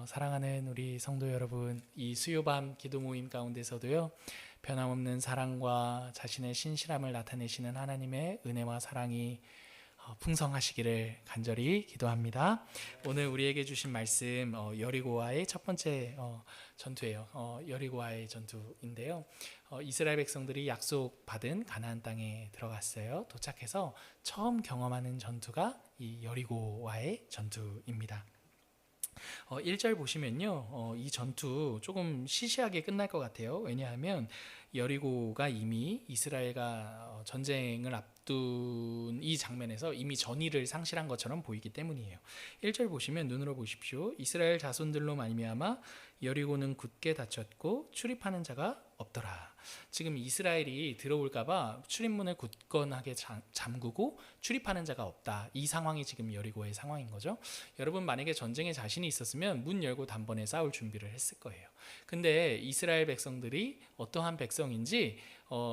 사랑하는 우리 성도 여러분, 이 수요밤 기도 모임 가운데서도요, 변함없는 사랑과 자신의 신실함을 나타내시는 하나님의 은혜와 사랑이 풍성하시기를 간절히 기도합니다. 오늘 우리에게 주신 말씀 여리고와의 첫 번째 전투예요. 여리고와의 전투인데요. 이스라엘 백성들이 약속받은 가나안 땅에 들어갔어요. 도착해서 처음 경험하는 전투가 이 여리고와의 전투입니다. 1절 보시면요, 이 전투 조금 시시하게 끝날 것 같아요. 왜냐하면 여리고가 이미 이스라엘과 전쟁을 앞둔 이 장면에서 이미 전의를 상실한 것처럼 보이기 때문이에요. 1절 보시면 눈으로 보십시오. 이스라엘 자손들로 말미암아 여리고는 굳게 닫혔고 출입하는 자가 없더라. 지금 이스라엘이 들어올까봐 출입문을 굳건하게 잠그고 출입하는 자가 없다. 이 상황이 지금 여리고의 상황인 거죠. 여러분, 만약에 전쟁에 자신이 있었으면 문 열고 단번에 싸울 준비를 했을 거예요. 근데 이스라엘 백성들이 어떠한 백성인지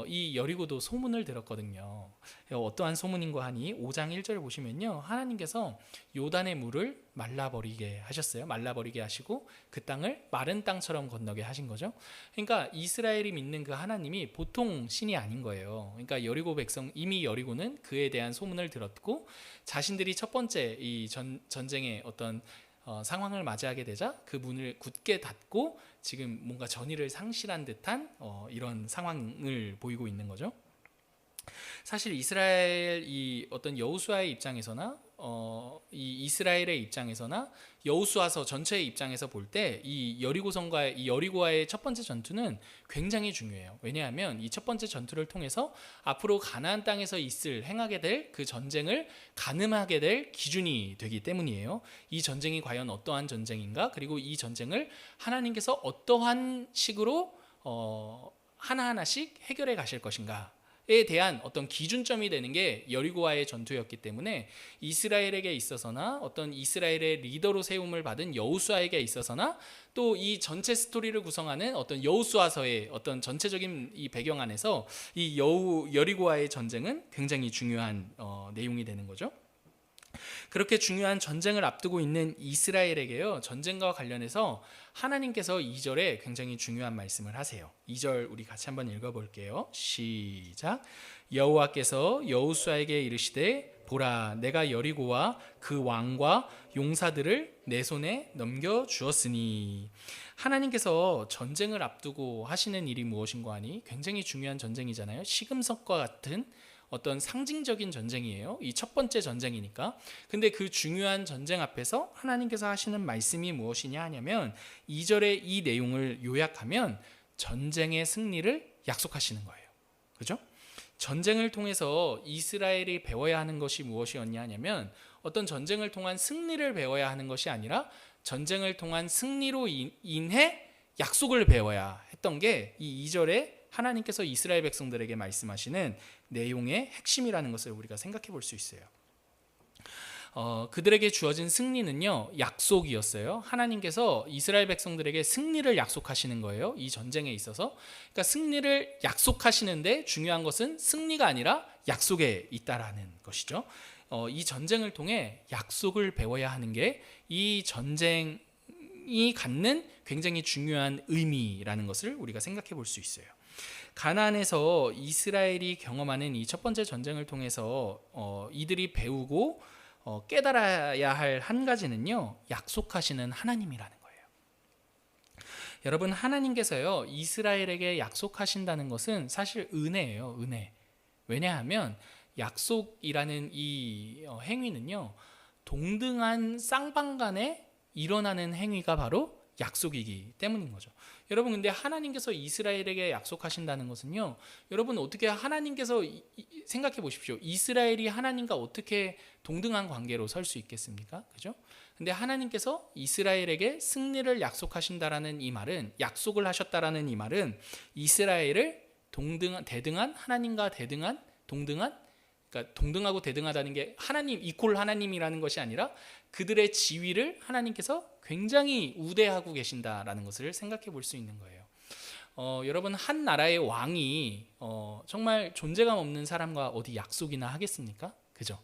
이 여리고도 소문을 들었거든요. 어떠한 소문인가 하니 5장 1절 보시면요, 하나님께서 요단의 물을 말라버리게 하셨어요. 말라버리게 하시고 그 땅을 마른 땅처럼 건너게 하신 거죠. 그러니까 이스라엘이 믿는 그 하나님이 보통 신이 아닌 거예요. 그러니까 여리고 백성, 이미 여리고는 그에 대한 소문을 들었고 자신들이 첫 번째 이 전쟁의 어떤 상황을 맞이하게 되자 그 문을 굳게 닫고 지금 뭔가 전의를 상실한 듯한 이런 상황을 보이고 있는 거죠. 사실 이스라엘 이 어떤 여호수아의 입장에서나 이 이스라엘의 입장에서나 여호수아서 전체의 입장에서 볼 때 이 여리고성과 이 여리고와의 첫 번째 전투는 굉장히 중요해요. 왜냐하면 이 첫 번째 전투를 통해서 앞으로 가나안 땅에서 행하게 될 그 전쟁을 가늠하게 될 기준이 되기 때문이에요. 이 전쟁이 과연 어떠한 전쟁인가? 그리고 이 전쟁을 하나님께서 어떠한 식으로 하나하나씩 해결해 가실 것인가? 에 대한 어떤 기준점이 되는 게 여리고와의 전투였기 때문에 이스라엘에게 있어서나 어떤 이스라엘의 리더로 세움을 받은 여호수아에게 있어서나 또 이 전체 스토리를 구성하는 어떤 여호수아서의 어떤 전체적인 이 배경 안에서 이 여리고와의 전쟁은 굉장히 중요한 내용이 되는 거죠. 그렇게 중요한 전쟁을 앞두고 있는 이스라엘에게요, 전쟁과 관련해서 하나님께서 2절에 굉장히 중요한 말씀을 하세요. 2절 우리 같이 한번 읽어볼게요. 시작. 여호와께서 여호수아에게 이르시되 보라, 내가 여리고와 그 왕과 용사들을 내 손에 넘겨주었으니. 하나님께서 전쟁을 앞두고 하시는 일이 무엇인가 하니 굉장히 중요한 전쟁이잖아요. 시금석과 같은 어떤 상징적인 전쟁이에요. 이 첫 번째 전쟁이니까. 근데 그 중요한 전쟁 앞에서 하나님께서 하시는 말씀이 무엇이냐 하냐면 2절의 이 내용을 요약하면 전쟁의 승리를 약속하시는 거예요. 그죠? 전쟁을 통해서 이스라엘이 배워야 하는 것이 무엇이었냐 하냐면 어떤 전쟁을 통한 승리를 배워야 하는 것이 아니라 전쟁을 통한 승리로 인해 약속을 배워야 했던 게 이 2절에 하나님께서 이스라엘 백성들에게 말씀하시는 내용의 핵심이라는 것을 우리가 생각해 볼 수 있어요. 그들에게 주어진 승리는요, 약속이었어요. 하나님께서 이스라엘 백성들에게 승리를 약속하시는 거예요. 이 전쟁에 있어서. 그러니까 승리를 약속하시는데 중요한 것은 승리가 아니라 약속에 있다라는 것이죠. 이 전쟁을 통해 약속을 배워야 하는 게 이 전쟁이 갖는 굉장히 중요한 의미라는 것을 우리가 생각해 볼 수 있어요. 가나안에서 이스라엘이 경험하는 이 첫 번째 전쟁을 통해서 이들이 배우고 깨달아야 할 한 가지는요, 약속하시는 하나님이라는 거예요. 여러분, 하나님께서요 이스라엘에게 약속하신다는 것은 사실 은혜예요. 은혜. 왜냐하면 약속이라는 이 행위는요, 동등한 쌍방간에 일어나는 행위가 바로 약속이기 때문인 거죠. 여러분, 근데 하나님께서 이스라엘에게 약속하신다는 것은요, 여러분 어떻게 하나님께서 생각해 보십시오. 이스라엘이 하나님과 어떻게 동등한 관계로 설 수 있겠습니까? 그죠? 근데 하나님께서 이스라엘에게 승리를 약속하신다라는 이 말은, 약속을 하셨다라는 이 말은 이스라엘을 대등한 하나님과 동등한, 그러니까 동등하고 대등하다는 게 하나님 이퀄 하나님이라는 것이 아니라 그들의 지위를 하나님께서 굉장히 우대하고 계신다라는 것을 생각해 볼 수 있는 거예요. 여러분, 한 나라의 왕이 정말 존재감 없는 사람과 어디 약속이나 하겠습니까? 그죠?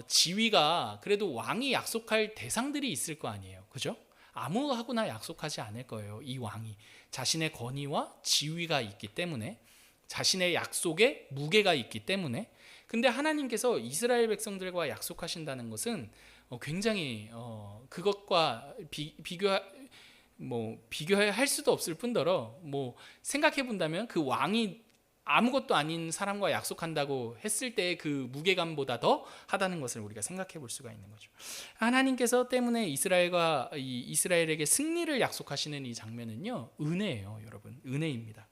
지위가 그래도 왕이 약속할 대상들이 있을 거 아니에요. 그죠? 아무하고나 약속하지 않을 거예요. 이 왕이 자신의 권위와 지위가 있기 때문에, 자신의 약속에 무게가 있기 때문에. 근데 하나님께서 이스라엘 백성들과 약속하신다는 것은 굉장히 그것과 비교할 수도 없을 뿐더러 생각해 본다면 그 왕이 아무것도 아닌 사람과 약속한다고 했을 때의 그 무게감보다 더 하다는 것을 우리가 생각해 볼 수가 있는 거죠. 하나님께서 때문에 이스라엘에게 승리를 약속하시는 이 장면은요, 은혜예요, 여러분. 은혜입니다.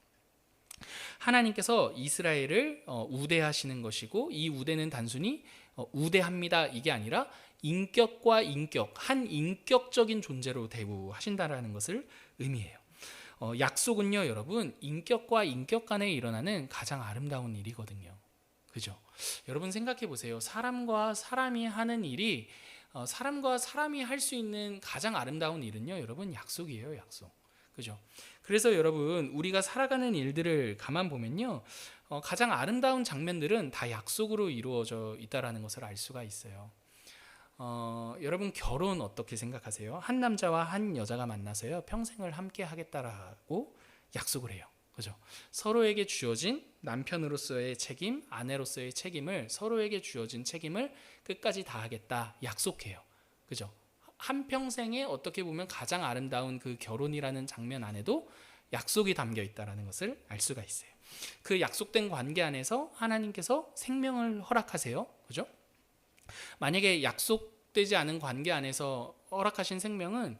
하나님께서 이스라엘을 우대하시는 것이고, 이 우대는 단순히 우대합니다 이게 아니라 인격과 인격, 한 인격적인 존재로 대우하신다라는 것을 의미해요. 약속은요, 여러분, 인격과 인격 간에 일어나는 가장 아름다운 일이거든요. 그죠? 여러분 생각해 보세요. 사람과 사람이 하는 일이, 사람과 사람이 할 수 있는 가장 아름다운 일은요, 여러분, 약속이에요, 약속. 그죠? 그래서 여러분, 우리가 살아가는 일들을 가만 보면요, 가장 아름다운 장면들은 다 약속으로 이루어져 있다라는 것을 알 수가 있어요. 여러분, 결혼 어떻게 생각하세요? 한 남자와 한 여자가 만나서요, 평생을 함께 하겠다라고 약속을 해요. 그죠? 서로에게 주어진 남편으로서의 책임, 아내로서의 책임을, 서로에게 주어진 책임을 끝까지 다하겠다 약속해요. 그죠? 한평생에 어떻게 보면 가장 아름다운 그 결혼이라는 장면 안에도 약속이 담겨 있다는 것을 알 수가 있어요. 그 약속된 관계 안에서 하나님께서 생명을 허락하세요. 그죠? 만약에 약속되지 않은 관계 안에서 허락하신 생명은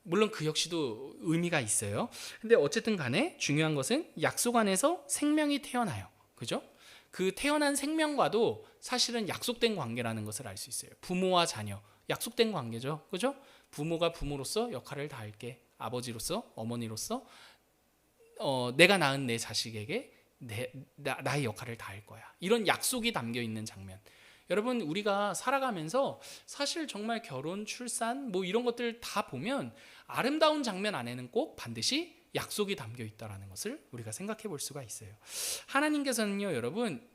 물론 그 역시도 의미가 있어요. 근데 어쨌든 간에 중요한 것은 약속 안에서 생명이 태어나요. 그죠? 그 태어난 생명과도 사실은 약속된 관계라는 것을 알 수 있어요. 부모와 자녀, 약속된 관계죠. 그죠? 부모가 부모로서 역할을 다할게. 아버지로서, 어머니로서 내가 낳은 내 자식에게 나의 역할을 다할 거야. 이런 약속이 담겨 있는 장면. 여러분, 우리가 살아가면서 사실 정말 결혼, 출산 이런 것들 다 보면 아름다운 장면 안에는 꼭 반드시 약속이 담겨 있다는 것을 우리가 생각해 볼 수가 있어요. 하나님께서는요, 여러분,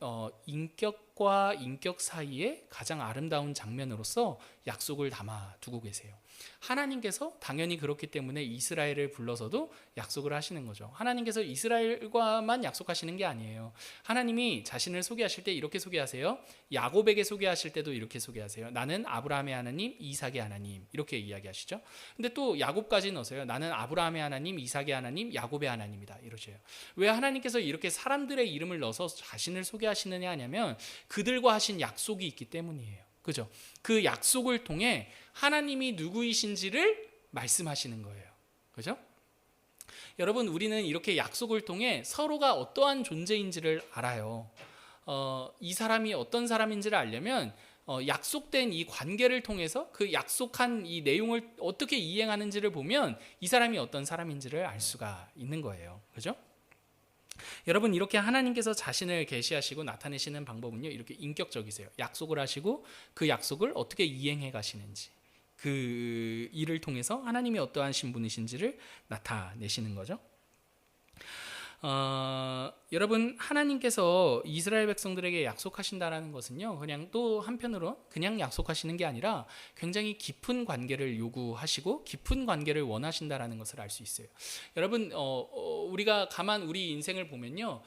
인격과 인격 사이에 가장 아름다운 장면으로서 약속을 담아 두고 계세요. 하나님께서 당연히 그렇기 때문에 이스라엘을 불러서도 약속을 하시는 거죠. 하나님께서 이스라엘과만 약속하시는 게 아니에요. 하나님이 자신을 소개하실 때 이렇게 소개하세요. 야곱에게 소개하실 때도 이렇게 소개하세요. 나는 아브라함의 하나님, 이삭의 하나님, 이렇게 이야기하시죠. 근데 또 야곱까지 넣으세요. 나는 아브라함의 하나님, 이삭의 하나님, 야곱의 하나님이다, 이러셔요. 왜 하나님께서 이렇게 사람들의 이름을 넣어서 자신을 소개하시느냐 하냐면 그들과 하신 약속이 있기 때문이에요. 그죠? 그 약속을 통해 하나님이 누구이신지를 말씀하시는 거예요. 그죠? 여러분, 우리는 이렇게 약속을 통해 서로가 어떠한 존재인지를 알아요. 이 사람이 어떤 사람인지를 알려면 약속된 이 관계를 통해서 그 약속한 이 내용을 어떻게 이행하는지를 보면 이 사람이 어떤 사람인지를 알 수가 있는 거예요. 그죠? 여러분, 이렇게 하나님께서 자신을 계시하시고 나타내시는 방법은요, 이렇게 인격적이세요. 약속을 하시고 그 약속을 어떻게 이행해 가시는지, 그 일을 통해서 하나님이 어떠한 신분이신지를 나타내시는 거죠. 여러분, 하나님께서 이스라엘 백성들에게 약속하신다는 것은요, 그냥 또 한편으로 그냥 약속하시는 게 아니라 굉장히 깊은 관계를 요구하시고 깊은 관계를 원하신다는 것을 알 수 있어요. 여러분, 우리가 가만 우리 인생을 보면요,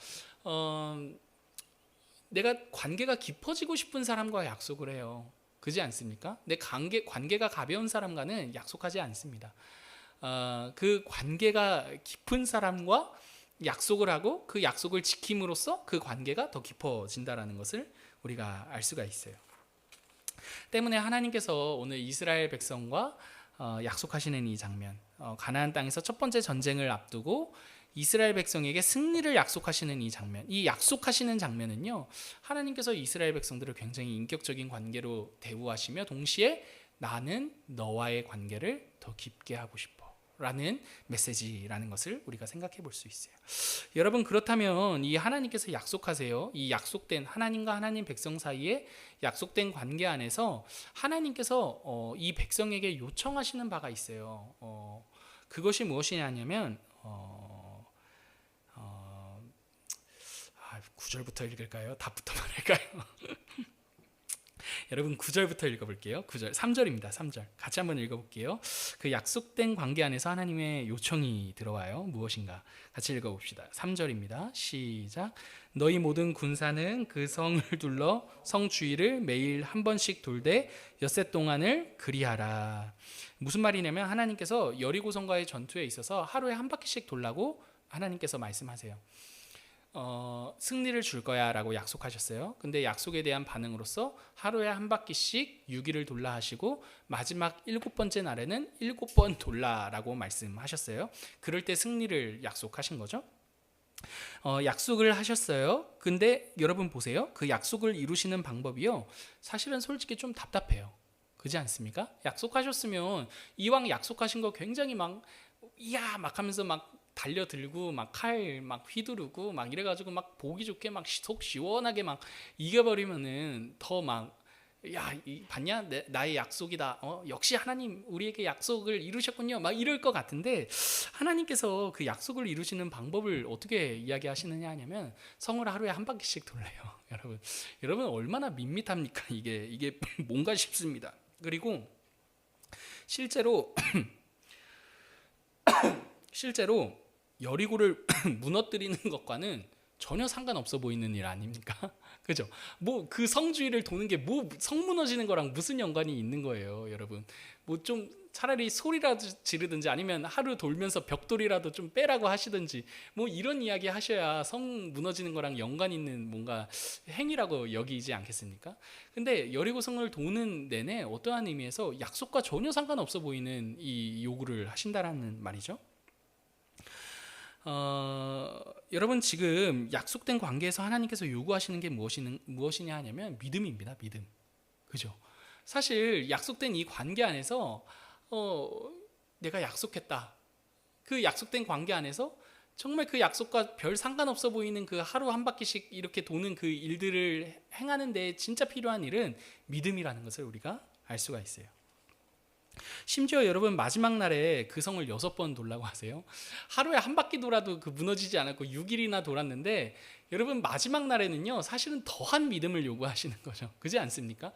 내가 관계가 깊어지고 싶은 사람과 약속을 해요. 그렇지 않습니까? 내 관계가 가벼운 사람과는 약속하지 않습니다. 그 관계가 깊은 사람과 약속을 하고 그 약속을 지킴으로써 그 관계가 더 깊어진다는 것을 우리가 알 수가 있어요. 때문에 하나님께서 오늘 이스라엘 백성과 약속하시는 이 장면, 가나안 땅에서 첫 번째 전쟁을 앞두고 이스라엘 백성에게 승리를 약속하시는 이 장면, 이 약속하시는 장면은요, 하나님께서 이스라엘 백성들을 굉장히 인격적인 관계로 대우하시며 동시에 나는 너와의 관계를 더 깊게 하고 싶어 라는 메시지라는 것을 우리가 생각해 볼 수 있어요. 여러분, 그렇다면 이 하나님께서 약속하세요. 이 약속된 하나님과 하나님 백성 사이에 약속된 관계 안에서 하나님께서 이 백성에게 요청하시는 바가 있어요. 그것이 무엇이냐면 9절부터 읽을까요? 답부터 말할까요? 여러분 9절부터 읽어볼게요. 9절, 3절입니다. 3절 같이 한번 읽어볼게요. 그 약속된 관계 안에서 하나님의 요청이 들어와요. 무엇인가? 같이 읽어봅시다. 3절입니다. 시작. 너희 모든 군사는 그 성을 둘러 성 주위를 매일 한 번씩 돌되 엿새 동안을 그리하라. 무슨 말이냐면 하나님께서 여리고성과의 전투에 있어서 하루에 한 바퀴씩 돌라고 하나님께서 말씀하세요. 승리를 줄 거야 라고 약속하셨어요. 근데 약속에 대한 반응으로서 하루에 한 바퀴씩 6일을 돌라 하시고 마지막 7번째 날에는 7번 돌라 라고 말씀하셨어요. 그럴 때 승리를 약속하신 거죠. 약속을 하셨어요. 근데 여러분 보세요. 그 약속을 이루시는 방법이요, 사실은 솔직히 좀 답답해요. 그렇지 않습니까? 약속하셨으면 이왕 약속하신 거 굉장히 막 이야 막 하면서 막 달려들고 막 칼 막 휘두르고 막 이래가지고 막 보기 좋게 막 속 시원하게 막 이겨버리면은 더 막 야 봤냐 나의 약속이다. 역시 하나님 우리에게 약속을 이루셨군요. 막 이럴 것 같은데 하나님께서 그 약속을 이루시는 방법을 어떻게 이야기하시느냐 하냐면 성을 하루에 한 바퀴씩 돌래요. 여러분 얼마나 밋밋합니까? 이게 뭔가 싶습니다. 그리고 실제로 여리고를 무너뜨리는 것과는 전혀 상관없어 보이는 일 아닙니까? 그죠? 뭐 그 성주의를 도는 게 뭐 성 무너지는 거랑 무슨 연관이 있는 거예요, 여러분? 뭐 좀 차라리 소리라도 지르든지 아니면 하루 돌면서 벽돌이라도 좀 빼라고 하시든지 뭐 이런 이야기 하셔야 성 무너지는 거랑 연관 있는 뭔가 행위라고 여기지 않겠습니까? 근데 여리고 성을 도는 내내 어떠한 의미에서 약속과 전혀 상관없어 보이는 이 요구를 하신다라는 말이죠. 여러분 지금 약속된 관계에서 하나님께서 요구하시는 게 무엇이냐 하냐면 믿음입니다. 믿음. 그죠? 사실 약속된 이 관계 안에서 내가 약속했다. 그 약속된 관계 안에서 정말 그 약속과 별 상관없어 보이는 그 하루 한 바퀴씩 이렇게 도는 그 일들을 행하는 데 진짜 필요한 일은 믿음이라는 것을 우리가 알 수가 있어요. 심지어 여러분 마지막 날에 그 성을 6번 돌라고 하세요. 하루에 한 바퀴 돌아도 그 무너지지 않았고 6일이나 돌았는데 여러분 마지막 날에는요 사실은 더한 믿음을 요구하시는 거죠. 그렇지 않습니까?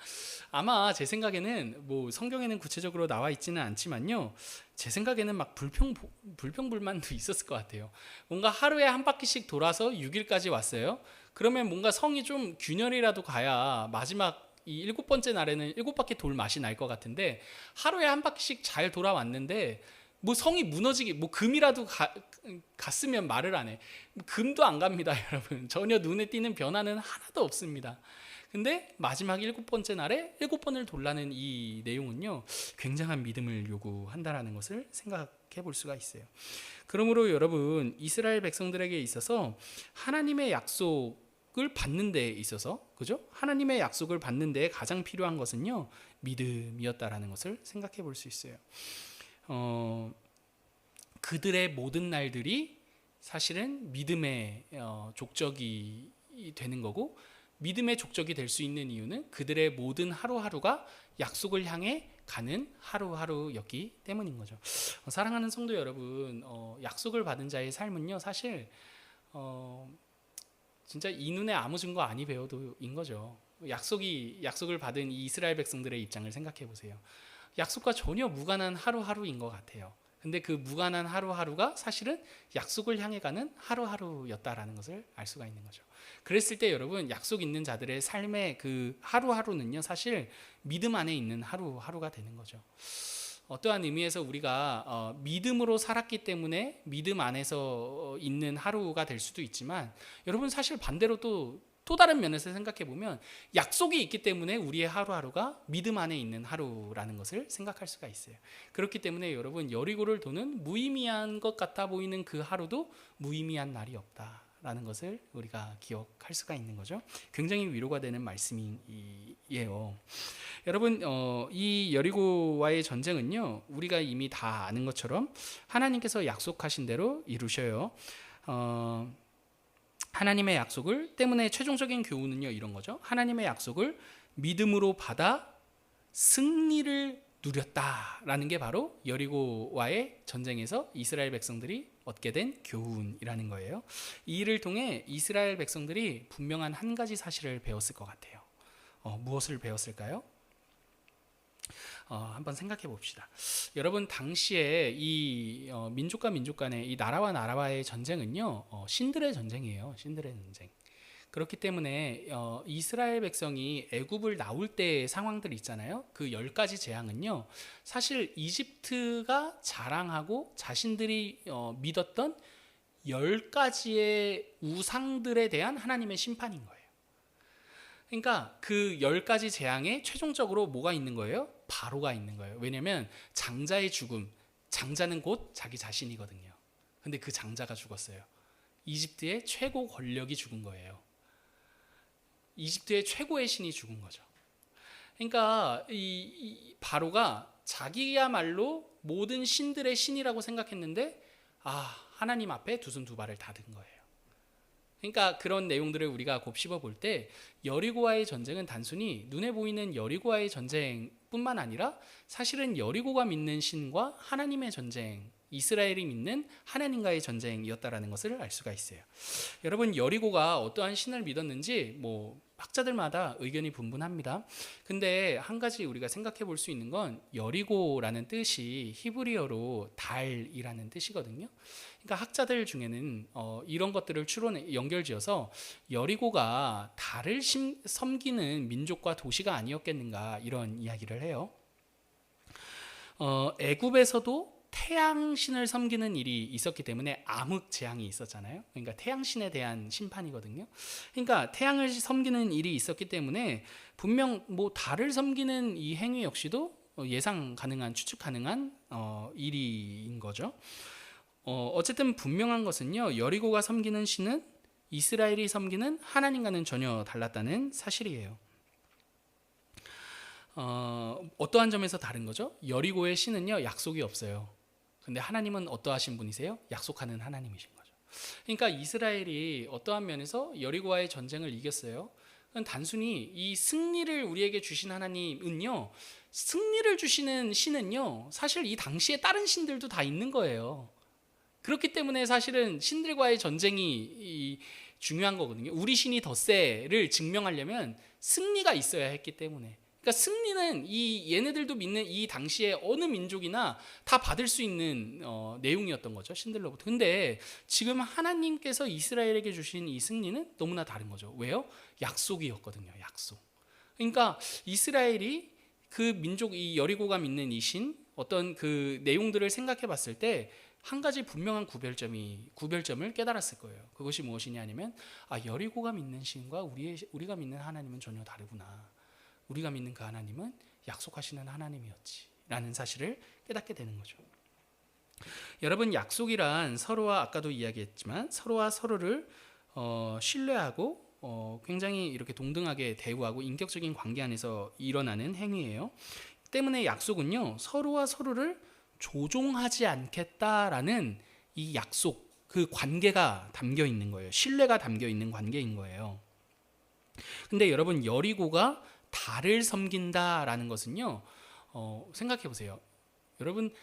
아마 제 생각에는 뭐 성경에는 구체적으로 나와 있지는 않지만요, 제 생각에는 막 불평불만도 있었을 것 같아요. 뭔가 하루에 한 바퀴씩 돌아서 6일까지 왔어요. 그러면 뭔가 성이 좀 균열이라도 가야 마지막 이 7번째 날에는 7바퀴 돌 맛이 날 것 같은데 하루에 한 바퀴씩 잘 돌아왔는데 뭐 성이 무너지기 뭐 금이라도 갔으면 말을 안 해. 금도 안 갑니다, 여러분. 전혀 눈에 띄는 변화는 하나도 없습니다. 근데 마지막 7번째 날에 7번을 돌라는 이 내용은요 굉장한 믿음을 요구한다라는 것을 생각해 볼 수가 있어요. 그러므로 여러분 이스라엘 백성들에게 있어서 하나님의 약속을 받는 데 있어서, 그죠? 하나님의 약속을 받는 데 가장 필요한 것은요 믿음이었다라는 것을 생각해 볼 수 있어요. 그들의 모든 날들이 사실은 믿음의 족적이 되는 거고, 믿음의 족적이 될 수 있는 이유는 그들의 모든 하루하루가 약속을 향해 가는 하루하루였기 때문인 거죠. 사랑하는 성도 여러분, 약속을 받은 자의 삶은요 사실 진짜 이 눈에 아무 증거 아니 배워도인 거죠. 약속을 받은 이 이스라엘 백성들의 입장을 생각해 보세요. 약속과 전혀 무관한 하루하루인 것 같아요. 근데 그 무관한 하루하루가 사실은 약속을 향해 가는 하루하루였다라는 것을 알 수가 있는 거죠. 그랬을 때 여러분, 약속 있는 자들의 삶의 그 하루하루는요 사실 믿음 안에 있는 하루하루가 되는 거죠. 어떠한 의미에서 우리가 믿음으로 살았기 때문에 믿음 안에서 있는 하루가 될 수도 있지만, 여러분 사실 반대로 또 다른 면에서 생각해 보면 약속이 있기 때문에 우리의 하루하루가 믿음 안에 있는 하루라는 것을 생각할 수가 있어요. 그렇기 때문에 여러분, 여리고를 도는 무의미한 것 같아 보이는 그 하루도 무의미한 날이 없다라는 것을 우리가 기억할 수가 있는 거죠. 굉장히 위로가 되는 말씀이에요. 여러분, 이 여리고와의 전쟁은요 우리가 이미 다 아는 것처럼 하나님께서 약속하신 대로 이루셔요. 하나님의 약속을 때문에 최종적인 교훈은요 이런 거죠. 하나님의 약속을 믿음으로 받아 승리를 누렸다라는 게 바로 여리고와의 전쟁에서 이스라엘 백성들이 얻게 된 교훈이라는 거예요. 이 일을 통해 이스라엘 백성들이 분명한 한 가지 사실을 배웠을 것 같아요. 무엇을 배웠을까요? 한번 생각해 봅시다. 여러분, 당시에 이 민족과 민족 간의 이 나라와 나라와의 전쟁은요, 신들의 전쟁이에요. 신들의 전쟁. 그렇기 때문에 이스라엘 백성이 애굽을 나올 때의 상황들 있잖아요. 그 10가지 재앙은요, 사실 이집트가 자랑하고 자신들이 믿었던 10가지의 우상들에 대한 하나님의 심판인 거예요. 그러니까 그 10가지 재앙에 최종적으로 뭐가 있는 거예요? 바로가 있는 거예요. 왜냐하면 장자의 죽음, 장자는 곧 자기 자신이거든요. 근데 그 장자가 죽었어요. 이집트의 최고 권력이 죽은 거예요. 이집트의 최고의 신이 죽은 거죠. 그러니까 이 바로가 자기야말로 모든 신들의 신이라고 생각했는데 하나님 앞에 두 손 두 발을 다 든 거예요. 그러니까 그런 내용들을 우리가 곱씹어 볼 때 여리고와의 전쟁은 단순히 눈에 보이는 여리고와의 전쟁뿐만 아니라 사실은 여리고가 믿는 신과 하나님의 전쟁, 이스라엘이 믿는 하나님과의 전쟁이었다라는 것을 알 수가 있어요. 여러분, 여리고가 어떠한 신을 믿었는지 학자들마다 의견이 분분합니다. 근데 한 가지 우리가 생각해 볼 수 있는 건 여리고라는 뜻이 히브리어로 달이라는 뜻이거든요. 그러니까 학자들 중에는 이런 것들을 연결지어서 여리고가 달을 섬기는 민족과 도시가 아니었겠는가 이런 이야기를 해요. 애굽에서도 태양신을 섬기는 일이 있었기 때문에 암흑 재앙이 있었잖아요. 그러니까 태양신에 대한 심판이거든요. 그러니까 태양을 섬기는 일이 있었기 때문에 분명 달을 섬기는 이 행위 역시도 예상 가능한, 추측 가능한 일인 거죠. 어쨌든 분명한 것은요, 여리고가 섬기는 신은 이스라엘이 섬기는 하나님과는 전혀 달랐다는 사실이에요. 어떠한 점에서 다른 거죠? 여리고의 신은요, 약속이 없어요. 근데 하나님은 어떠하신 분이세요? 약속하는 하나님이신 거죠. 그러니까 이스라엘이 어떠한 면에서 여리고와의 전쟁을 이겼어요. 단순히 이 승리를 우리에게 주신 하나님은요, 승리를 주시는 신은요, 사실 이 당시에 다른 신들도 다 있는 거예요. 그렇기 때문에 사실은 신들과의 전쟁이 중요한 거거든요. 우리 신이 더 세를 증명하려면 승리가 있어야 했기 때문에. 그러니까 승리는 얘네들도 믿는 이 당시에 어느 민족이나 다 받을 수 있는 내용이었던 거죠, 신들로부터. 근데 지금 하나님께서 이스라엘에게 주신 이 승리는 너무나 다른 거죠. 왜요? 약속이었거든요, 약속. 그러니까 이스라엘이 그 민족, 이 여리고가 믿는 이 신, 어떤 그 내용들을 생각해 봤을 때 한 가지 분명한 구별점을 깨달았을 거예요. 그것이 무엇이냐 하면 여리고가 믿는 신과 우리가 믿는 하나님은 전혀 다르구나. 우리가 믿는 그 하나님은 약속하시는 하나님이었지 라는 사실을 깨닫게 되는 거죠. 여러분, 약속이란 아까도 이야기했지만 서로와 서로를 신뢰하고 굉장히 이렇게 동등하게 대우하고 인격적인 관계 안에서 일어나는 행위예요. 때문에 약속은요, 서로와 서로를 조종하지 않겠다라는 이 약속, 그 관계가 담겨 있는 거예요. 신뢰가 담겨 있는 관계인 거예요. 근데 여러분, 여리고가 달을 섬긴다라는 것은요, 생각해 보세요. 여러분,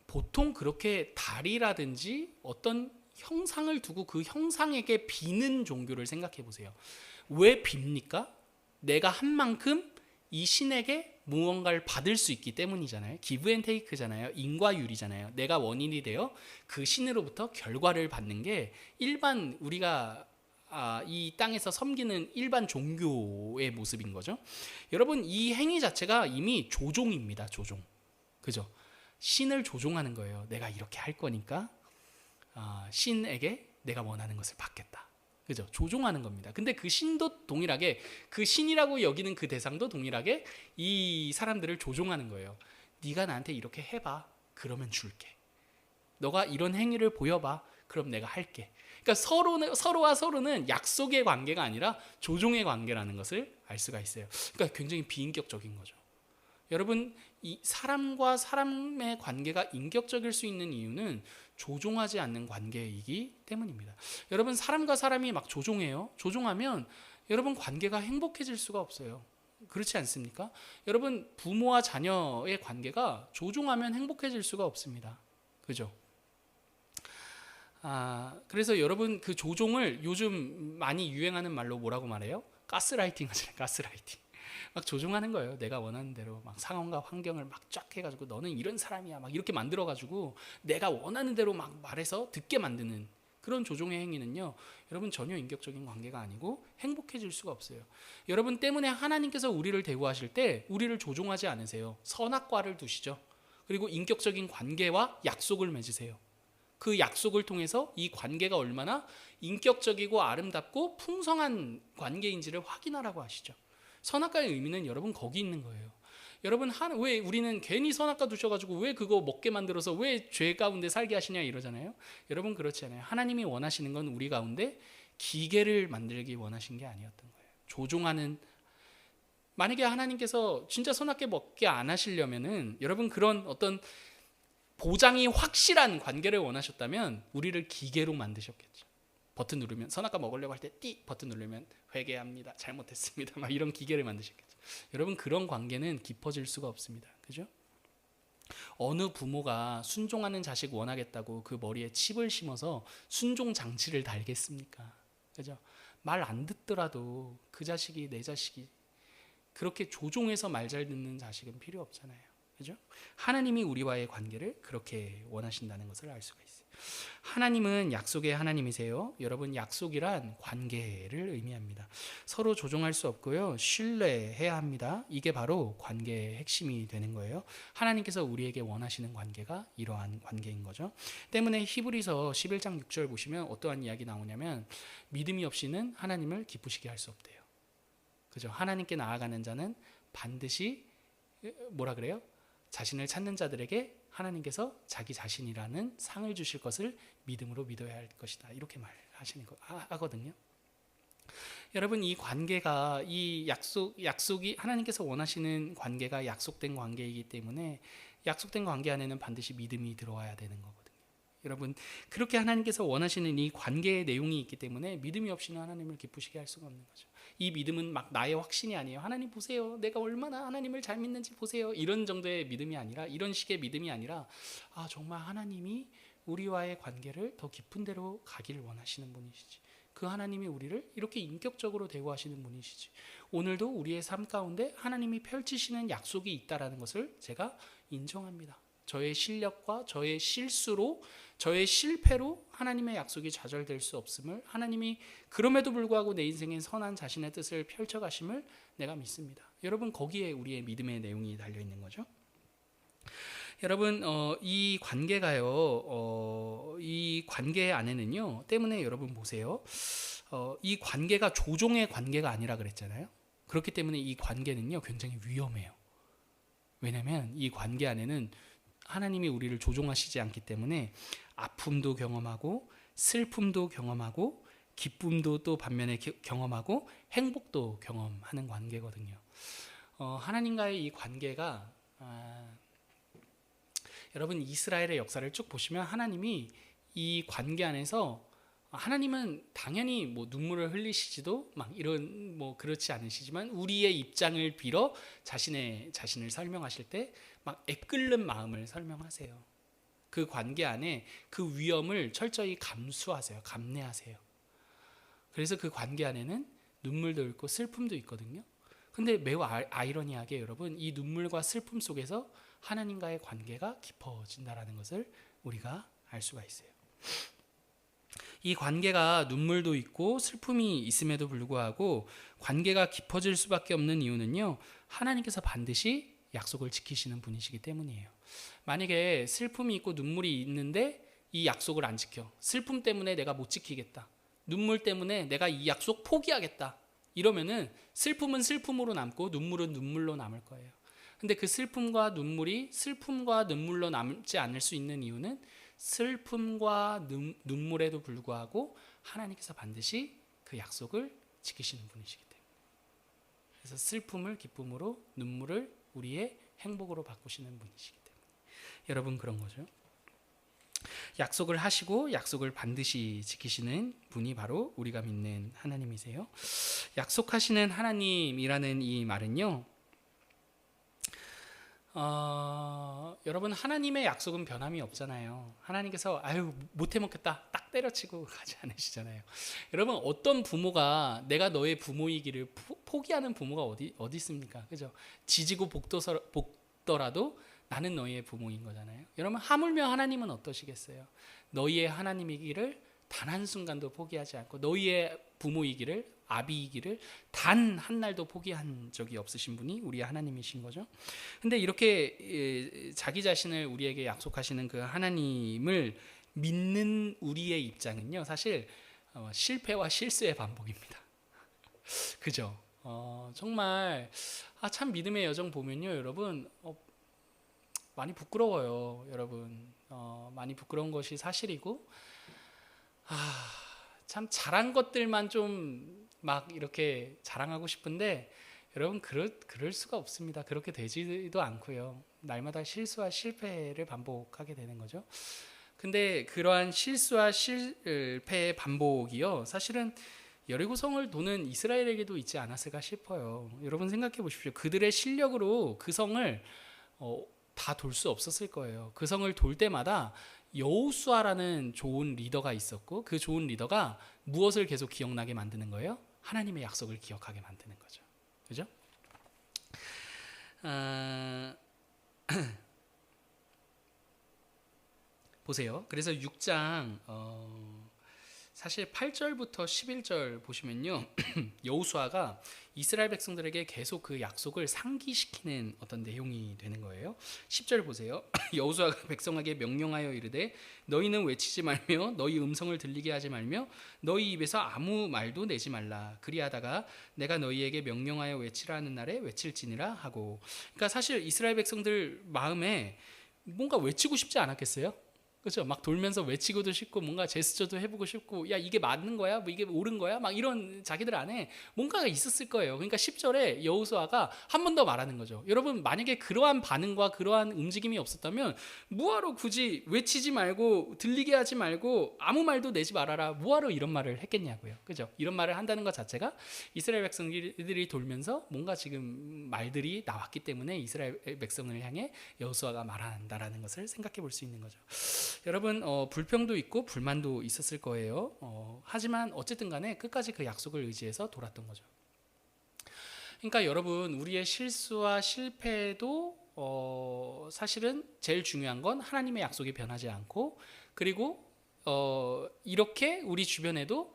보통 그렇게 달이라든지 어떤 형상을 두고 그 형상에게 비는 종교를 생각해 보세요. 왜 빕니까? 내가 한 만큼 이 신에게 무언가를 받을 수 있기 때문이잖아요. 기브 앤 테이크잖아요. 인과율이잖아요. 내가 원인이 되어 그 신으로부터 결과를 받는 게 일반 우리가 이 땅에서 섬기는 일반 종교의 모습인 거죠. 여러분, 이 행위 자체가 이미 조종입니다. 조종. 그죠? 신을 조종하는 거예요. 내가 이렇게 할 거니까 신에게 내가 원하는 것을 받겠다. 그죠? 조종하는 겁니다. 근데 그 신도 동일하게, 그 신이라고 여기는 그 대상도 동일하게 이 사람들을 조종하는 거예요. 네가 나한테 이렇게 해봐. 그러면 줄게. 너가 이런 행위를 보여봐. 그럼 내가 할게. 그러니까 서로와 서로는 약속의 관계가 아니라 조종의 관계라는 것을 알 수가 있어요. 그러니까 굉장히 비인격적인 거죠. 여러분, 이 사람과 사람의 관계가 인격적일 수 있는 이유는 조종하지 않는 관계이기 때문입니다. 여러분, 사람과 사람이 막 조종해요. 조종하면 여러분 관계가 행복해질 수가 없어요. 그렇지 않습니까? 여러분, 부모와 자녀의 관계가 조종하면 행복해질 수가 없습니다. 그죠? 그래서 여러분, 그 조종을 요즘 많이 유행하는 말로 뭐라고 말해요? 가스라이팅 하잖아요. 가스라이팅. 막 조종하는 거예요. 내가 원하는 대로 막 상황과 환경을 막 쫙 해가지고 너는 이런 사람이야 막 이렇게 만들어가지고 내가 원하는 대로 막 말해서 듣게 만드는 그런 조종의 행위는요, 여러분 전혀 인격적인 관계가 아니고 행복해질 수가 없어요. 여러분 때문에 하나님께서 우리를 대우하실 때 우리를 조종하지 않으세요. 선악과를 두시죠. 그리고 인격적인 관계와 약속을 맺으세요. 그 약속을 통해서 이 관계가 얼마나 인격적이고 아름답고 풍성한 관계인지를 확인하라고 하시죠. 선악과의 의미는 여러분 거기 있는 거예요. 여러분 왜 우리는 괜히 선악과 두셔가지고 왜 그거 먹게 만들어서 왜 죄 가운데 살게 하시냐 이러잖아요. 여러분 그렇지 않아요. 하나님이 원하시는 건 우리 가운데 기계를 만들기 원하신 게 아니었던 거예요. 조종하는, 만약에 하나님께서 진짜 선악과 먹게 안 하시려면은 여러분 그런 어떤 보장이 확실한 관계를 원하셨다면 우리를 기계로 만드셨겠죠. 버튼 누르면 선악과 먹으려고 할 때 띠 버튼 누르면 회개합니다. 잘못했습니다. 막 이런 기계를 만드셨겠죠. 여러분 그런 관계는 깊어질 수가 없습니다. 그죠? 어느 부모가 순종하는 자식 원하겠다고 그 머리에 칩을 심어서 순종 장치를 달겠습니까? 그죠? 말 안 듣더라도 그 자식이 내 자식이 그렇게 조종해서 말 잘 듣는 자식은 필요 없잖아요. 그죠? 하나님이 우리와의 관계를 그렇게 원하신다는 것을 알 수가 있어요. 하나님은 약속의 하나님이세요. 여러분 약속이란 관계를 의미합니다. 서로 조종할 수 없고요. 신뢰해야 합니다. 이게 바로 관계의 핵심이 되는 거예요. 하나님께서 우리에게 원하시는 관계가 이러한 관계인 거죠. 때문에 히브리서 11장 6절 보시면 어떠한 이야기 나오냐면 믿음이 없이는 하나님을 기쁘시게 할 수 없대요. 그죠? 하나님께 나아가는 자는 반드시 뭐라 그래요? 자신을 찾는 자들에게 하나님께서 자기 자신이라는 상을 주실 것을 믿음으로 믿어야 할 것이다. 이렇게 말하시는 거 하거든요. 여러분 이 관계가 이 약속이 하나님께서 원하시는 관계가 약속된 관계이기 때문에 약속된 관계 안에는 반드시 믿음이 들어와야 되는 거거든요. 여러분 그렇게 하나님께서 원하시는 이 관계의 내용이 있기 때문에 믿음이 없이는 하나님을 기쁘시게 할 수가 없는 거죠. 이 믿음은 막 나의 확신이 아니에요. 하나님 보세요. 내가 얼마나 하나님을 잘 믿는지 보세요. 이런 정도의 믿음이 아니라, 이런 식의 믿음이 아니라 정말 하나님이 우리와의 관계를 더 깊은 데로 가기를 원하시는 분이시지. 그 하나님이 우리를 이렇게 인격적으로 대우하시는 분이시지. 오늘도 우리의 삶 가운데 하나님이 펼치시는 약속이 있다라는 것을 제가 인정합니다. 저의 실력과 저의 실수로, 저의 실패로 하나님의 약속이 좌절될 수 없음을, 하나님이 그럼에도 불구하고 내 인생에 선한 자신의 뜻을 펼쳐가심을 내가 믿습니다. 여러분 거기에 우리의 믿음의 내용이 달려있는 거죠. 여러분 이 관계가요, 이 관계 안에는요, 때문에 여러분 보세요, 이 관계가 조종의 관계가 아니라 그랬잖아요. 그렇기 때문에 이 관계는요 굉장히 위험해요. 왜냐하면 이 관계 안에는 하나님이 우리를 조종하시지 않기 때문에 아픔도 경험하고 슬픔도 경험하고 기쁨도 또 반면에 경험하고 행복도 경험하는 관계거든요. 하나님과의 이 관계가 여러분 이스라엘의 역사를 쭉 보시면 하나님이 이 관계 안에서, 하나님은 당연히 뭐 눈물을 흘리시지도 막 이런 뭐 그렇지 않으시지만 우리의 입장을 빌어 자신을 설명하실 때 막 애끓는 마음을 설명하세요. 그 관계 안에 그 위험을 철저히 감수하세요. 감내하세요. 그래서 그 관계 안에는 눈물도 있고 슬픔도 있거든요. 근데 매우 아이러니하게 여러분 이 눈물과 슬픔 속에서 하나님과의 관계가 깊어진다라는 것을 우리가 알 수가 있어요. 이 관계가 눈물도 있고 슬픔이 있음에도 불구하고 관계가 깊어질 수밖에 없는 이유는요, 하나님께서 반드시 약속을 지키시는 분이시기 때문이에요. 만약에 슬픔이 있고 눈물이 있는데 이 약속을 안 지켜, 슬픔 때문에 내가 못 지키겠다, 눈물 때문에 내가 이 약속 포기하겠다, 이러면은 슬픔은 슬픔으로 남고 눈물은 눈물로 남을 거예요. 근데 그 슬픔과 눈물로 남지 않을 수 있는 이유는 슬픔과 눈물에도 불구하고 하나님께서 반드시 그 약속을 지키시는 분이시기 때문에, 그래서 슬픔을 기쁨으로, 눈물을 우리의 행복으로 바꾸시는 분이시기 때문에 여러분 그런 거죠. 약속을 하시고 약속을 반드시 지키시는 분이 바로 우리가 믿는 하나님이세요. 약속하시는 하나님이라는 이 말은요, 여러분 하나님의 약속은 변함이 없잖아요. 하나님께서 아유 못해 먹겠다 딱 때려치고 가지 않으시잖아요. 여러분 어떤 부모가 내가 너의 부모이기를 포기하는 부모가 어디 있습니까? 그죠? 지지고 볶더라도 나는 너희의 부모인 거잖아요. 여러분 하물며 하나님은 어떠시겠어요? 너희의 하나님이기를 단 한순간도 포기하지 않고 너희의 부모이기를 아비이기를 단 한날도 포기한 적이 없으신 분이 우리 하나님이신 거죠. 근데 이렇게 자기 자신을 우리에게 약속하시는 그 하나님을 믿는 우리의 입장은요, 사실 실패와 실수의 반복입니다. 그죠? 정말 참 믿음의 여정 보면요, 여러분 많이 부끄러워요, 여러분. 많이 부끄러운 것이 사실이고, 참 잘한 것들만 좀 막 이렇게 자랑하고 싶은데 여러분 그럴 수가 없습니다. 그렇게 되지도 않고요. 날마다 실수와 실패를 반복하게 되는 거죠. 근데 그러한 실수와 실패의 반복이요, 사실은 여리고성을 도는 이스라엘에게도 있지 않았을까 싶어요. 여러분 생각해 보십시오. 그들의 실력으로 그 성을 다 돌 수 없었을 거예요. 그 성을 돌 때마다 여호수아라는 좋은 리더가 있었고, 그 좋은 리더가 무엇을 계속 기억나게 만드는 거예요? 하나님의 약속을 기억하게 만드는 거죠. 그죠? 보세요. 그래서 6장 사실 8절부터 11절 보시면요, 여호수아가 이스라엘 백성들에게 계속 그 약속을 상기시키는 어떤 내용이 되는 거예요. 10절 보세요. 여호수아가 백성에게 명령하여 이르되 너희는 외치지 말며 너희 음성을 들리게 하지 말며 너희 입에서 아무 말도 내지 말라. 그리하다가 내가 너희에게 명령하여 외치라 하는 날에 외칠지니라 하고. 그러니까 사실 이스라엘 백성들 마음에 뭔가 외치고 싶지 않았겠어요? 그렇죠? 막 돌면서 외치고도 싶고 뭔가 제스처도 해보고 싶고, 야 이게 맞는 거야? 뭐 이게 옳은 거야? 막 이런 자기들 안에 뭔가가 있었을 거예요. 그러니까 10절에 여호수아가 한 번 더 말하는 거죠. 여러분 만약에 그러한 반응과 그러한 움직임이 없었다면 뭐하러 굳이 외치지 말고 들리게 하지 말고 아무 말도 내지 말아라, 뭐하러 이런 말을 했겠냐고요. 그죠? 이런 말을 한다는 것 자체가 이스라엘 백성들이 돌면서 뭔가 지금 말들이 나왔기 때문에 이스라엘 백성을 향해 여호수아가 말한다라는 것을 생각해 볼 수 있는 거죠. 여러분 불평도 있고 불만도 있었을 거예요. 하지만 어쨌든 간에 끝까지 그 약속을 의지해서 돌았던 거죠. 그러니까 여러분 우리의 실수와 실패도 사실은 제일 중요한 건 하나님의 약속이 변하지 않고, 그리고 이렇게 우리 주변에도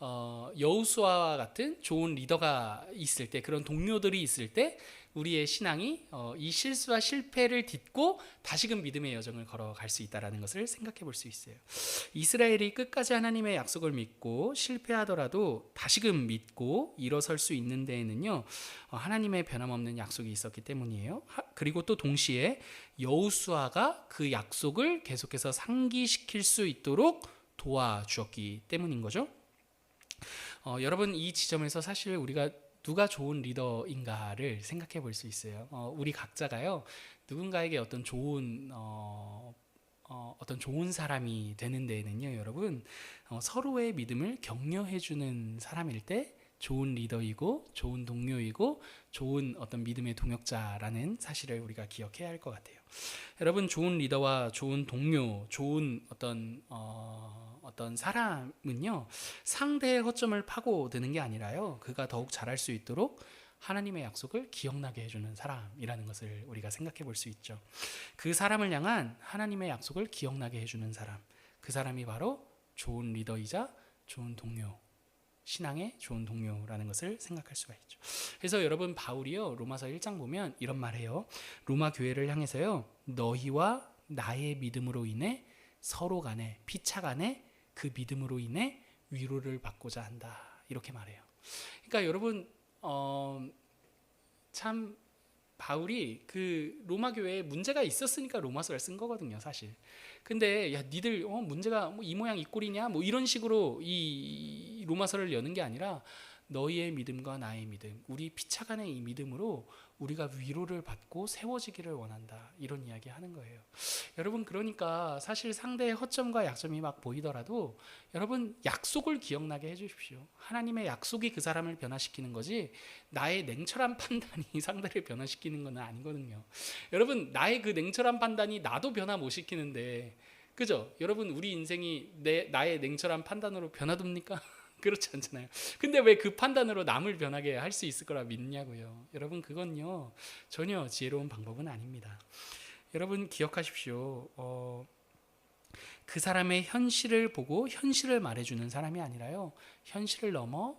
여호수아와 같은 좋은 리더가 있을 때, 그런 동료들이 있을 때 우리의 신앙이 이 실수와 실패를 딛고 다시금 믿음의 여정을 걸어갈 수 있다는 것을 생각해 볼 수 있어요. 이스라엘이 끝까지 하나님의 약속을 믿고 실패하더라도 다시금 믿고 일어설 수 있는 데에는요, 하나님의 변함없는 약속이 있었기 때문이에요. 그리고 또 동시에 여호수아가 그 약속을 계속해서 상기시킬 수 있도록 도와주었기 때문인 거죠. 여러분 이 지점에서 사실 우리가 누가 좋은 리더인가를 생각해 볼 수 있어요. 우리 각자가요, 누군가에게 어떤 좋은 사람이 되는 데에는요, 여러분 서로의 믿음을 격려해 주는 사람일 때 좋은 리더이고 좋은 동료이고 좋은 어떤 믿음의 동역자라는 사실을 우리가 기억해야 할 것 같아요. 여러분 좋은 리더와 좋은 동료, 좋은 어떤 사람은요, 상대의 허점을 파고드는 게 아니라요, 그가 더욱 잘할 수 있도록 하나님의 약속을 기억나게 해주는 사람이라는 것을 우리가 생각해 볼 수 있죠. 그 사람을 향한 하나님의 약속을 기억나게 해주는 사람, 그 사람이 바로 좋은 리더이자 좋은 동료, 신앙의 좋은 동료라는 것을 생각할 수가 있죠. 그래서 여러분 바울이요, 로마서 1장 보면 이런 말해요. 로마 교회를 향해서요, 너희와 나의 믿음으로 인해 서로 간에 피차 간에 그 믿음으로 인해 위로를 받고자 한다, 이렇게 말해요. 그러니까 여러분 참 바울이 그 로마 교회에 문제가 있었으니까 로마서를 쓴 거거든요, 사실. 근데 야 니들 문제가 뭐 이 모양 이 꼴이냐 뭐 이런 식으로 이 로마서를 여는 게 아니라 너희의 믿음과 나의 믿음, 우리 피차간의 이 믿음으로 우리가 위로를 받고 세워지기를 원한다. 이런 이야기 하는 거예요. 여러분, 그러니까 사실 상대의 허점과 약점이 막 보이더라도 여러분, 약속을 기억나게 해주십시오. 하나님의 약속이 그 사람을 변화시키는 거지 나의 냉철한 판단이 상대를 변화시키는 건 아니거든요. 여러분, 나의 그 냉철한 판단이 나도 변화 못 시키는데, 그죠? 여러분, 우리 인생이 나의 냉철한 판단으로 변화됩니까? 그렇지 않잖아요. 근데 왜 그 판단으로 남을 변하게 할 수 있을 거라 믿냐고요. 여러분, 그건요 전혀 지혜로운 방법은 아닙니다. 여러분, 기억하십시오. 그 사람의 현실을 보고 현실을 말해주는 사람이 아니라요, 현실을 넘어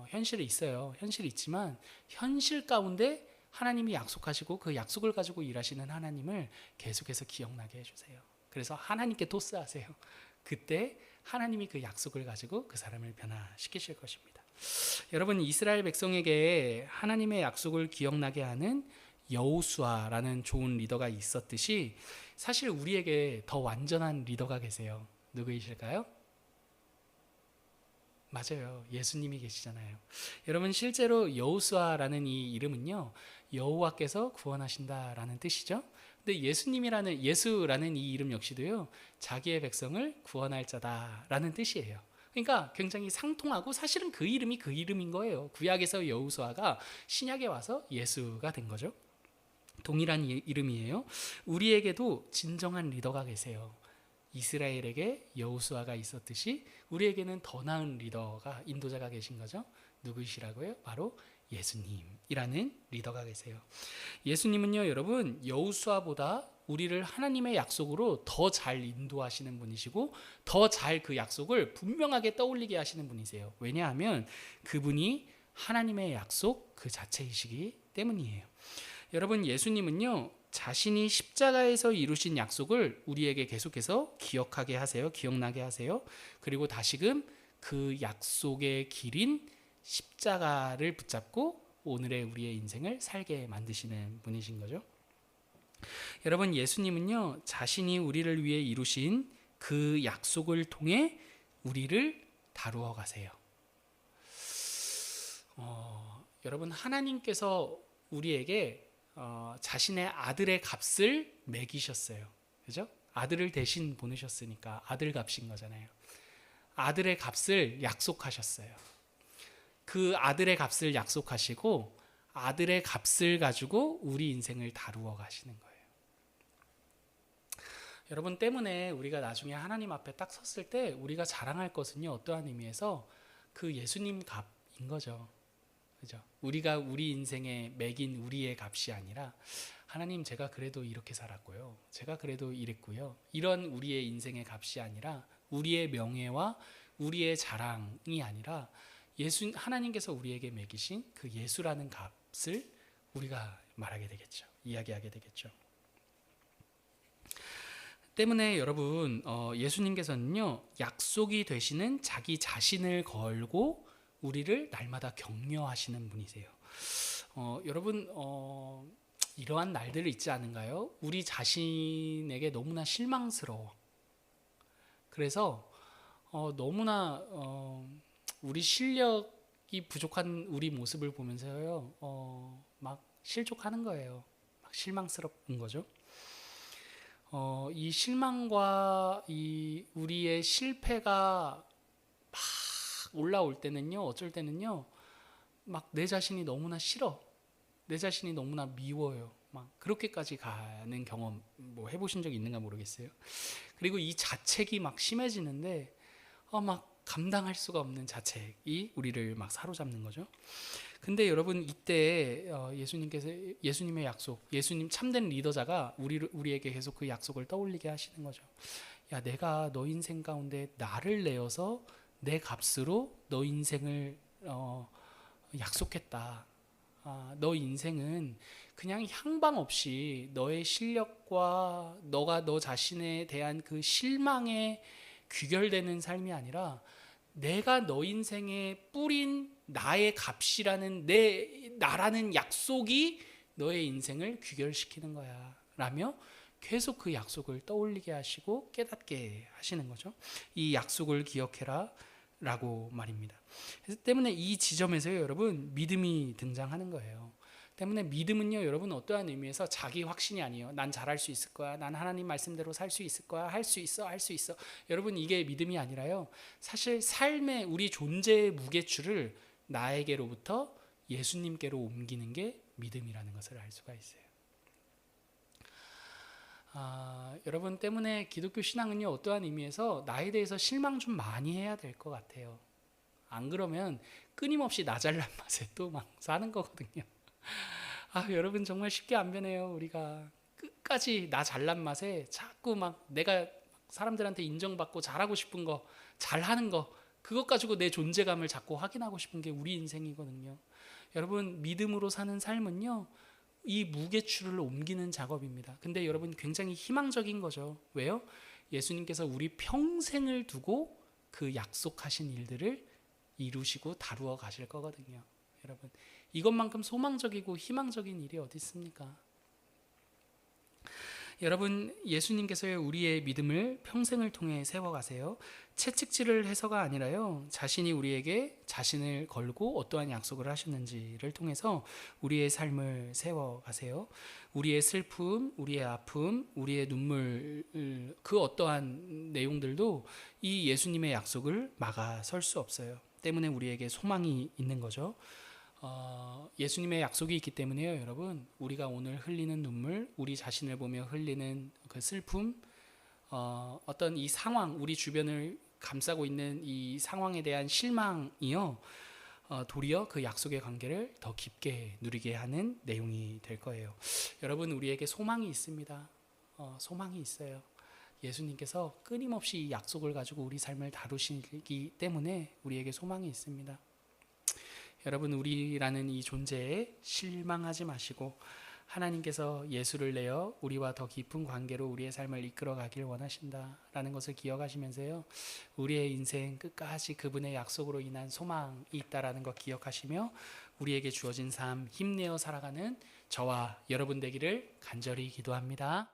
현실이 있어요. 현실이 있지만 현실 가운데 하나님이 약속하시고 그 약속을 가지고 일하시는 하나님을 계속해서 기억나게 해주세요. 그래서 하나님께 토스하세요. 그때 하나님이 그 약속을 가지고 그 사람을 변화시키실 것입니다. 여러분, 이스라엘 백성에게 하나님의 약속을 기억나게 하는 여호수아라는 좋은 리더가 있었듯이 사실 우리에게 더 완전한 리더가 계세요. 누구이실까요? 맞아요. 예수님이 계시잖아요. 여러분, 실제로 여호수아라는 이 이름은요, 여호와께서 구원하신다라는 뜻이죠. 근데 예수라는 이 이름 역시도요, 자기의 백성을 구원할 자다라는 뜻이에요. 그러니까 굉장히 상통하고 사실은 그 이름이 그 이름인 거예요. 구약에서 여호수아가 신약에 와서 예수가 된 거죠. 동일한 이름이에요. 우리에게도 진정한 리더가 계세요. 이스라엘에게 여호수아가 있었듯이 우리에게는 더 나은 리더가, 인도자가 계신 거죠. 누구이시라고요? 바로 예수님이라는 리더가 계세요. 예수님은요, 여러분, 여호수아보다 우리를 하나님의 약속으로 더 잘 인도하시는 분이시고 더 잘 그 약속을 분명하게 떠올리게 하시는 분이세요. 왜냐하면 그분이 하나님의 약속 그 자체이시기 때문이에요. 여러분, 예수님은요, 자신이 십자가에서 이루신 약속을 우리에게 계속해서 기억하게 하세요. 기억나게 하세요. 그리고 다시금 그 약속의 길인 십자가를 붙잡고 오늘의 우리의 인생을 살게 만드시는 분이신 거죠. 여러분, 예수님은요, 자신이 우리를 위해 이루신 그 약속을 통해 우리를 다루어 가세요. 여러분, 하나님께서 우리에게 자신의 아들의 값을 매기셨어요. 그죠? 아들을 대신 보내셨으니까 아들 값인 거잖아요. 아들의 값을 약속하셨어요. 그 아들의 값을 약속하시고 아들의 값을 가지고 우리 인생을 다루어 가시는 거예요. 여러분, 때문에 우리가 나중에 하나님 앞에 딱 섰을 때 우리가 자랑할 것은요, 어떠한 의미에서 그 예수님 값인 거죠. 그죠? 우리가 우리 인생에 매긴 우리의 값이 아니라, 하나님, 제가 그래도 이렇게 살았고요, 제가 그래도 이랬고요, 이런 우리의 인생의 값이 아니라, 우리의 명예와 우리의 자랑이 아니라 하나님께서 우리에게 매기신 그 예수라는 값을 우리가 말하게 되겠죠. 이야기하게 되겠죠. 때문에 여러분, 예수님께서는요, 약속이 되시는 자기 자신을 걸고 우리를 날마다 격려하시는 분이세요. 여러분, 이러한 날들이 있지 않은가요? 우리 자신에게 너무나 실망스러워. 그래서 너무나 우리 실력이 부족한 우리 모습을 보면서요, 막 실족하는 거예요. 막 실망스러운 거죠. 이 실망과 이 우리의 실패가 막 올라올 때는요, 어쩔 때는요, 막 내 자신이 너무나 싫어, 내 자신이 너무나 미워요. 막 그렇게까지 가는 경험 뭐 해보신 적 있는가 모르겠어요. 그리고 이 자책이 막 심해지는데 막 감당할 수가 없는 자책이 우리를 막 사로잡는 거죠. 근데 여러분, 이때 예수님의 약속, 예수님 참된 리더자가 우리에게 계속 그 약속을 떠올리게 하시는 거죠. 야, 내가 너 인생 가운데 나를 내어서 내 값으로 너 인생을 약속했다. 너 인생은 그냥 향방 없이 너의 실력과 너가 너 자신에 대한 그 실망에 귀결되는 삶이 아니라 내가 너 인생에 뿌린 나의 값이라는 나라는 약속이 너의 인생을 귀결시키는 거야 라며 계속 그 약속을 떠올리게 하시고 깨닫게 하시는 거죠. 이 약속을 기억해라 라고 말입니다. 그래서 때문에 이 지점에서요, 여러분, 믿음이 등장하는 거예요. 때문에 믿음은요, 여러분, 어떠한 의미에서 자기 확신이 아니에요. 난 잘할 수 있을 거야. 난 하나님 말씀대로 살 수 있을 거야. 할 수 있어. 할 수 있어. 여러분, 이게 믿음이 아니라요, 사실 삶의 우리 존재의 무게추를 나에게로부터 예수님께로 옮기는 게 믿음이라는 것을 알 수가 있어요. 여러분, 때문에 기독교 신앙은요, 어떠한 의미에서 나에 대해서 실망 좀 많이 해야 될 것 같아요. 안 그러면 끊임없이 나 잘난 맛에 또 막 사는 거거든요. 여러분, 정말 쉽게 안 변해요. 우리가 끝까지 나 잘난 맛에 자꾸 막 내가 사람들한테 인정받고 잘하고 싶은 거, 잘하는 거, 그것 가지고 내 존재감을 자꾸 확인하고 싶은 게 우리 인생이거든요. 여러분, 믿음으로 사는 삶은요, 이 무게추를 옮기는 작업입니다. 근데 여러분, 굉장히 희망적인 거죠. 왜요? 예수님께서 우리 평생을 두고 그 약속하신 일들을 이루시고 다루어 가실 거거든요. 여러분, 이것만큼 소망적이고 희망적인 일이 어디 있습니까? 여러분, 예수님께서의 우리의 믿음을 평생을 통해 세워가세요. 채찍질을 해서가 아니라요, 자신이 우리에게 자신을 걸고 어떠한 약속을 하셨는지를 통해서 우리의 삶을 세워가세요. 우리의 슬픔, 우리의 아픔, 우리의 눈물, 그 어떠한 내용들도 이 예수님의 약속을 막아설 수 없어요. 때문에 우리에게 소망이 있는 거죠. 예수님의 약속이 있기 때문에요, 여러분, 우리가 오늘 흘리는 눈물, 우리 자신을 보며 흘리는 그 슬픔, 어떤 이 상황, 우리 주변을 감싸고 있는 이 상황에 대한 실망이요, 도리어 그 약속의 관계를 더 깊게 누리게 하는 내용이 될 거예요. 여러분, 우리에게 소망이 있습니다. 소망이 있어요. 예수님께서 끊임없이 이 약속을 가지고 우리 삶을 다루시기 때문에 우리에게 소망이 있습니다. 여러분, 우리라는 이 존재에 실망하지 마시고 하나님께서 예수를 내어 우리와 더 깊은 관계로 우리의 삶을 이끌어 가길 원하신다라는 것을 기억하시면서요, 우리의 인생 끝까지 그분의 약속으로 인한 소망이 있다라는 것 기억하시며 우리에게 주어진 삶 힘내어 살아가는 저와 여러분 되기를 간절히 기도합니다.